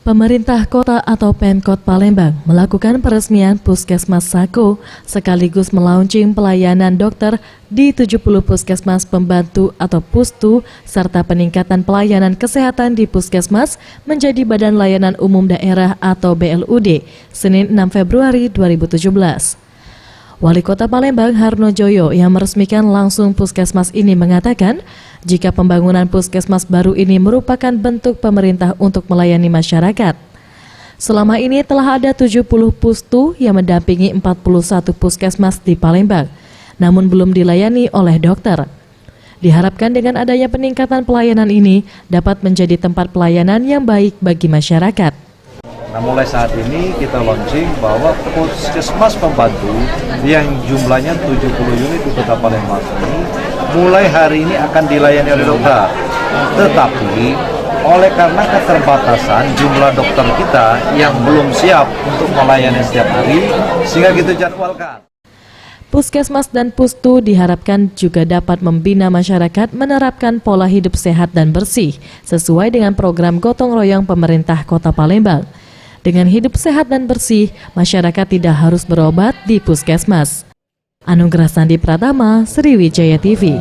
Pemerintah Kota atau Pemkot Palembang melakukan peresmian Puskesmas Sako sekaligus melaunching pelayanan dokter di 70 puskesmas pembantu atau Pustu serta peningkatan pelayanan kesehatan di puskesmas menjadi Badan Layanan Umum Daerah atau BLUD Senin 6 Februari 2017. Wali Kota Palembang Harno Joyo yang meresmikan langsung puskesmas ini mengatakan jika pembangunan puskesmas baru ini merupakan bentuk pemerintah untuk melayani masyarakat. Selama ini telah ada 70 pustu yang mendampingi 41 puskesmas di Palembang, namun belum dilayani oleh dokter. Diharapkan dengan adanya peningkatan pelayanan ini dapat menjadi tempat pelayanan yang baik bagi masyarakat. Nah, mulai saat ini kita launching bahwa puskesmas pembantu yang jumlahnya 70 unit di Kota Palembang ini mulai hari ini akan dilayani oleh dokter. Tetapi oleh karena keterbatasan jumlah dokter kita yang belum siap untuk melayani setiap hari, sehingga kita jadwalkan. Puskesmas dan Pustu diharapkan juga dapat membina masyarakat menerapkan pola hidup sehat dan bersih sesuai dengan program gotong royong pemerintah Kota Palembang. Dengan hidup sehat dan bersih, masyarakat tidak harus berobat di puskesmas. Anugerah Sandi Pratama, Sriwijaya TV.